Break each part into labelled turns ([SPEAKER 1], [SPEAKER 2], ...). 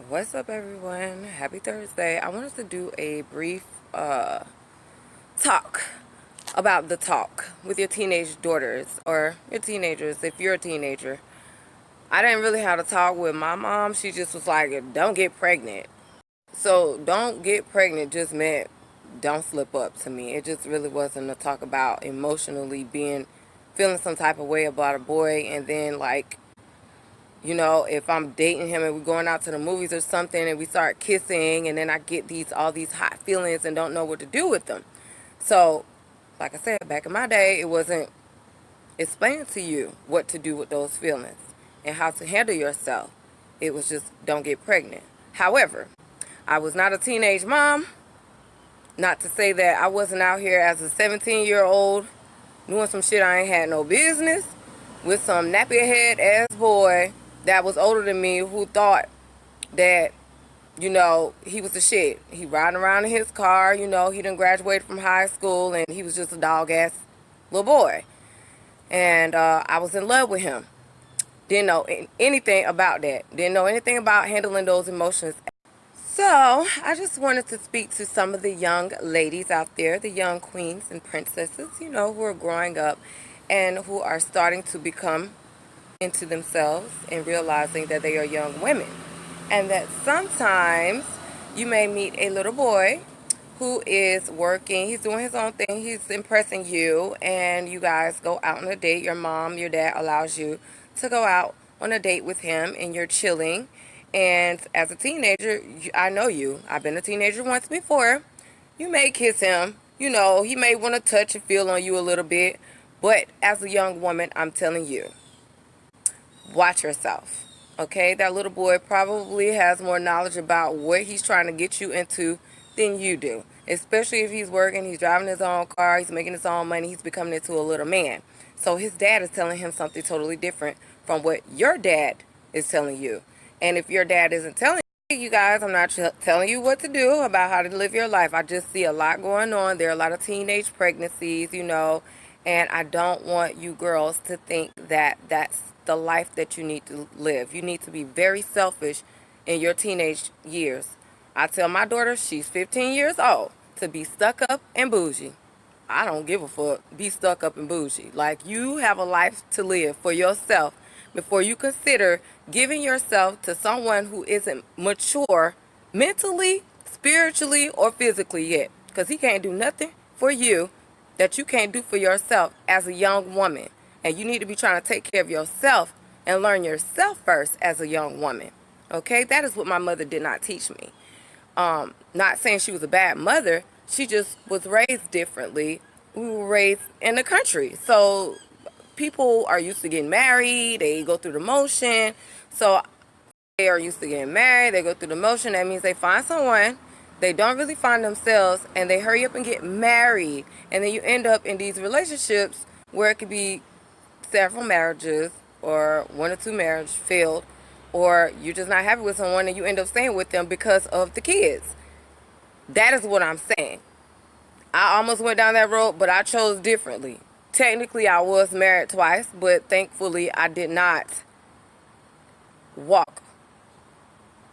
[SPEAKER 1] What's up, everyone? Happy Thursday. I wanted to do a brief talk about the talk with your teenage daughters or your teenagers if you're a teenager. I didn't really have a talk with my mom. She just was like, don't get pregnant. So don't get pregnant just meant don't slip up to me. It just really wasn't a talk about emotionally feeling some type of way about a boy, and then like, if I'm dating him and we're going out to the movies or something and we start kissing, and then I get all these hot feelings and don't know what to do with them. So, like I said, back in my day, it wasn't explained to you what to do with those feelings and how to handle yourself. It was just don't get pregnant. However, I was not a teenage mom. Not to say that I wasn't out here as a 17-year-old doing some shit I ain't had no business with some nappy head ass boy that was older than me who thought that, he was the shit. He riding around in his car, he done graduated from high school and he was just a dog ass little boy. And I was in love with him. Didn't know anything about that. Didn't know anything about handling those emotions. So, I just wanted to speak to some of the young ladies out there, the young queens and princesses, who are growing up and who are starting to become into themselves and realizing that they are young women. And that sometimes you may meet a little boy who is working, he's doing his own thing, he's impressing you, and you guys go out on a date. Your mom, your dad allows you to go out on a date with him, and you're chilling. And as a teenager, I know you. I've been a teenager once before. You may kiss him. He may want to touch and feel on you a little bit. But as a young woman, I'm telling you, watch yourself. Okay? That little boy probably has more knowledge about what he's trying to get you into than you do. Especially if he's working, he's driving his own car, he's making his own money, he's becoming into a little man. So his dad is telling him something totally different from what your dad is telling you. And if your dad isn't telling you guys, I'm not telling you what to do about how to live your life. I just see a lot going on. There are a lot of teenage pregnancies, and I don't want you girls to think that that's the life that you need to live. You need to be very selfish in your teenage years. I tell my daughter, she's 15 years old, to be stuck up and bougie. I don't give a fuck. Be stuck up and bougie. Like, you have a life to live for yourself before you consider giving yourself to someone who isn't mature mentally, spiritually, or physically yet. Because he can't do nothing for you that you can't do for yourself as a young woman. And you need to be trying to take care of yourself and learn yourself first as a young woman. Okay? That is what my mother did not teach me. Not saying she was a bad mother. She just was raised differently. We were raised in the country. So people are used to getting married. They go through the motion. So they are used to getting married. They go through the motion. That means they find someone. They don't really find themselves. And they hurry up and get married. And then you end up in these relationships where it could be several marriages or one or two marriages failed, or you're just not happy with someone and you end up staying with them because of the kids. That is what I'm saying. I almost went down that road, but I chose differently. Technically, I was married twice, but thankfully, I did not walk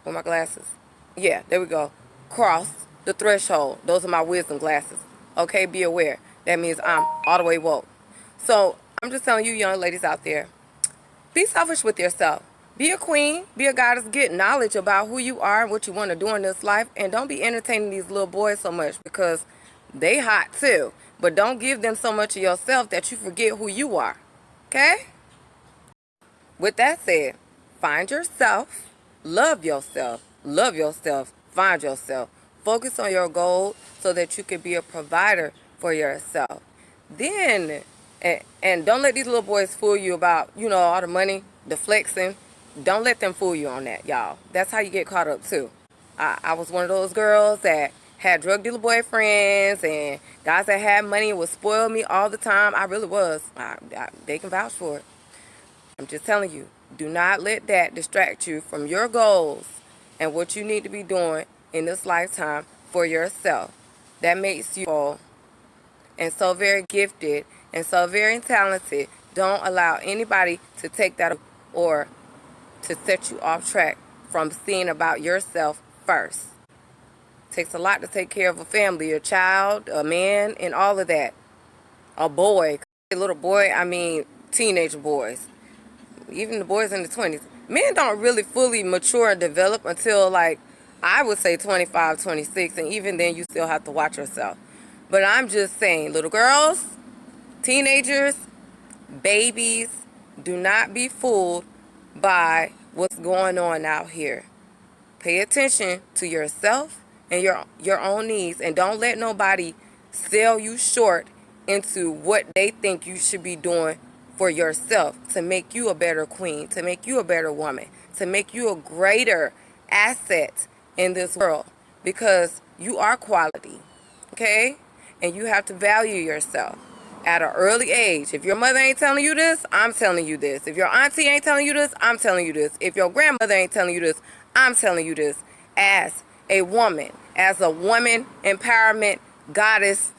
[SPEAKER 1] with my glasses. Yeah, there we go. Cross the threshold. Those are my wisdom glasses. Okay, be aware. That means I'm all the way woke. So, I'm just telling you young ladies out there, be selfish with yourself. Be a queen. Be a goddess. Get knowledge about who you are and what you want to do in this life. And don't be entertaining these little boys so much, because they hot too. But don't give them so much of yourself that you forget who you are. Okay? With that said, find yourself. Love yourself. Love yourself. Find yourself. Focus on your goal so that you can be a provider for yourself. Then, and don't let these little boys fool you about, all the money, the flexing. Don't let them fool you on that, y'all. That's how you get caught up too. I was one of those girls that had drug dealer boyfriends and guys that had money would spoil me all the time. I really was. They can vouch for it. I'm just telling you, do not let that distract you from your goals and what you need to be doing in this lifetime for yourself. That makes you all and so very gifted and so very talented. Don't allow anybody to take that or to set you off track from seeing about yourself first. Takes a lot to take care of a family, a child, a man, and all of that. A boy, a little boy, I mean teenage boys, even the boys in the 20s. Men don't really fully mature and develop until, like, I would say 25, 26, and even then you still have to watch yourself. But I'm just saying, little girls, teenagers, babies, do not be fooled by what's going on out here. Pay attention to yourself and your own needs, and don't let nobody sell you short into what they think you should be doing for yourself to make you a better queen, to make you a better woman, to make you a greater asset in this world, because you are quality, okay? And you have to value yourself at an early age. If your mother ain't telling you this, I'm telling you this. If your auntie ain't telling you this, I'm telling you this. If your grandmother ain't telling you this, I'm telling you this. As a woman empowerment goddess